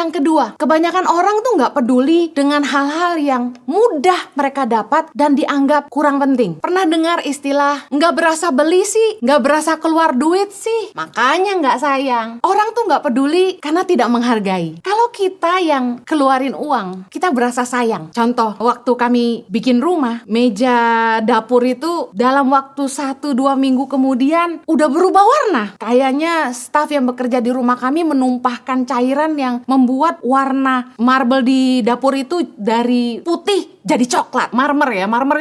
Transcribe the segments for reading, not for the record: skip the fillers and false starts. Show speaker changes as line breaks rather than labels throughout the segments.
Yang kedua, kebanyakan orang tuh nggak peduli dengan hal-hal yang mudah mereka dapat dan dianggap kurang penting. Pernah dengar istilah nggak berasa beli sih, nggak berasa keluar duit sih, makanya nggak sayang. Orang tuh nggak peduli karena tidak menghargai. Kalau kita yang keluarin uang, kita berasa sayang. Contoh, waktu kami bikin rumah, meja dapur itu dalam waktu 1-2 minggu kemudian udah berubah warna. Kayaknya staf yang bekerja di rumah kami menumpahkan cairan yang membuat warna marble di dapur itu dari putih jadi coklat. Marmer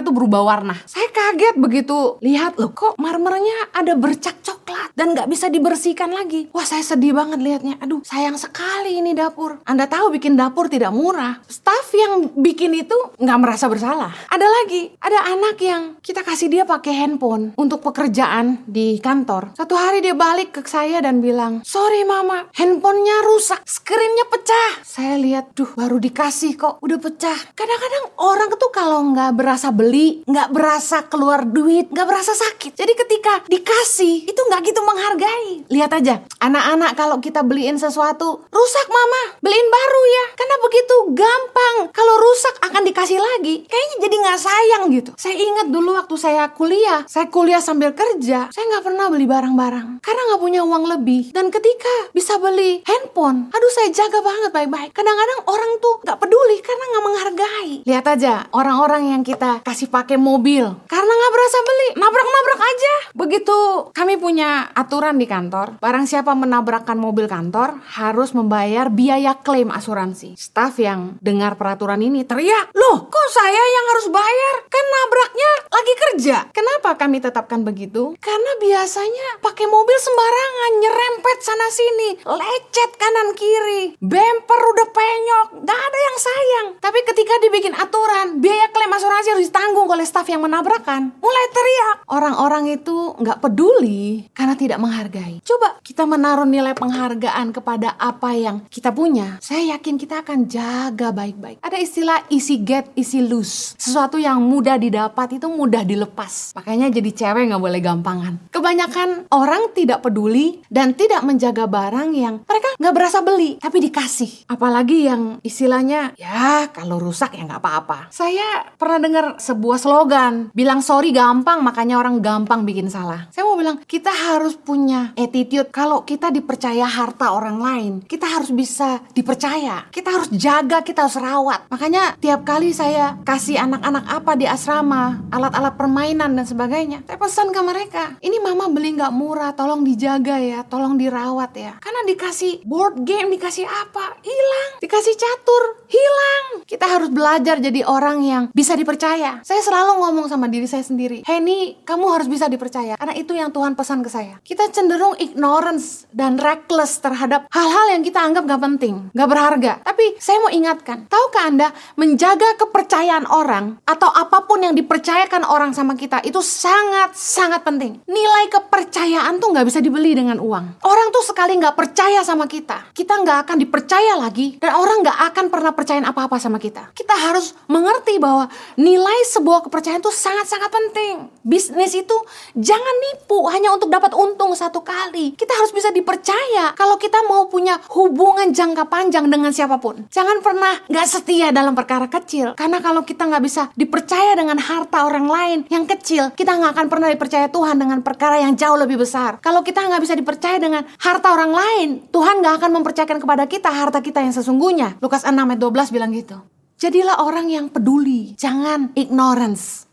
itu berubah warna. Saya kaget begitu lihat, loh kok marmernya ada bercak coklat dan gak bisa dibersihkan lagi. Wah, saya sedih banget lihatnya. Aduh, sayang sekali ini dapur. Anda tahu bikin dapur tidak murah. Staf yang bikin itu gak merasa bersalah. Ada lagi, ada anak yang kita kasih dia pakai handphone untuk pekerjaan di kantor. Satu hari dia balik ke saya dan bilang, sorry mama, handphonenya rusak, screennya pecah. Saya lihat, baru dikasih kok udah pecah. Kadang-kadang orang tuh kalau nggak berasa beli, nggak berasa keluar duit, nggak berasa sakit. Jadi ketika dikasih, itu nggak gitu menghargai. Lihat aja, anak-anak kalau kita beliin sesuatu, rusak mama, beliin baru ya. Karena begitu gampang, kalau rusak akan dikasih lagi. Kayaknya jadi nggak sayang gitu. Saya ingat dulu waktu saya kuliah sambil kerja, saya nggak pernah beli barang-barang. Karena nggak punya uang lebih. Dan ketika bisa beli handphone, aduh saya jaga banget baik-baik. Kadang-kadang orang tuh nggak peduli karena nggak menghargai. Lihat aja, orang-orang yang kita kasih pakai mobil, karena nggak berasa beli, nabrak-nabrak aja. Begitu kami punya aturan di kantor, barang siapa menabrakkan mobil kantor harus membayar biaya klaim asuransi. Staf yang dengar peraturan ini teriak, loh kok saya yang harus bayar? Kan nabraknya lagi kerja. Kenapa kami tetapkan begitu? Karena biasanya pakai mobil sembarangan, nyerempet sana sini, lecet kanan kiri, bemper udah penyok, gak ada yang sayang. Tapi ketika dibikin aturan, biaya klaim asuransi harus ditanggung oleh staf yang menabrakkan, mulai teriak. Orang-orang itu gak peduli karena tidak menghargai. Coba kita menaruh nilai penghargaan kepada apa yang kita punya, saya yakin kita akan jaga baik-baik. Ada istilah easy get, easy lose. Sesuatu yang mudah didapat itu mudah dilepas. Makanya jadi cewek gak boleh gampangan. Kebanyakan orang tidak peduli dan tidak menjaga barang yang mereka gak berasa beli, tapi dikasih. Apalagi yang istilahnya, ya kalau rusak ya gak apa-apa. Saya pernah dengar sebuah slogan, bilang sorry gampang, makanya orang gampang bikin salah. Saya mau bilang, kita harus punya attitude. Kalau kita dipercaya harta orang lain, kita harus bisa dipercaya. Kita harus jaga, kita harus rawat. Makanya tiap kali saya kasih anak-anak apa di asrama, alat-alat permainan dan sebagainya, saya pesan ke mereka, ini mama beli gak murah, tolong dijaga ya, tolong dirawat ya. Karena dikasih board game, dikasih apa, hilang. Dikasih catur, hilang. Kita harus belajar jadi orang yang bisa dipercaya. Saya selalu ngomong sama diri saya sendiri, Henny, kamu harus bisa dipercaya. Karena itu yang Tuhan pesan ke saya. Kita cenderung ignorance dan reckless terhadap hal-hal yang kita anggap gak penting, gak berharga. Tapi saya mau ingatkan, tahukah Anda, menjaga kepercayaan orang atau apapun yang dipercayakan orang sama kita itu sangat-sangat penting. Nilai kepercayaan tuh gak bisa dibeli dengan uang. Orang tuh sekali gak percaya sama kita gak akan dipercaya lagi, dan orang gak akan pernah percayain apa-apa sama kita. Kita harus mengerti bahwa nilai sebuah kepercayaan itu sangat-sangat penting. Bisnis itu jangan nipu hanya untuk dapat untung satu kali. Kita harus bisa dipercaya kalau kita mau punya hubungan jangka panjang dengan siapapun. Jangan pernah gak setia dalam perkara kecil, karena kalau kita gak bisa dipercaya dengan harta orang lain yang kecil, kita gak akan pernah dipercaya Tuhan dengan perkara yang jauh lebih besar. Kalau kita gak bisa dipercaya dengan harta orang lain, Tuhan gak akan mempercayakan kepada kita harta kita yang sesungguhnya. Lukas 6 ayat 12 bilang gitu. Jadilah orang yang peduli, jangan ignorance.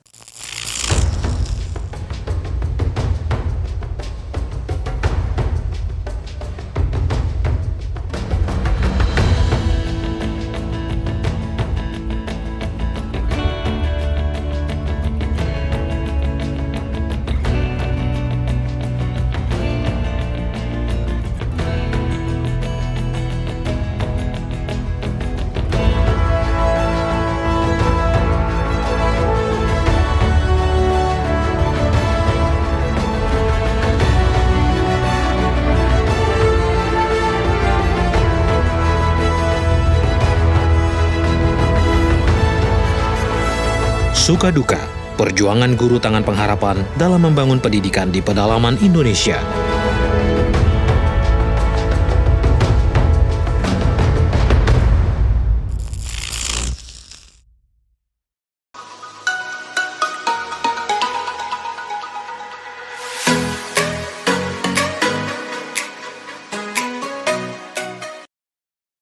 Suka duka, perjuangan guru tangan pengharapan dalam membangun pendidikan di pedalaman Indonesia.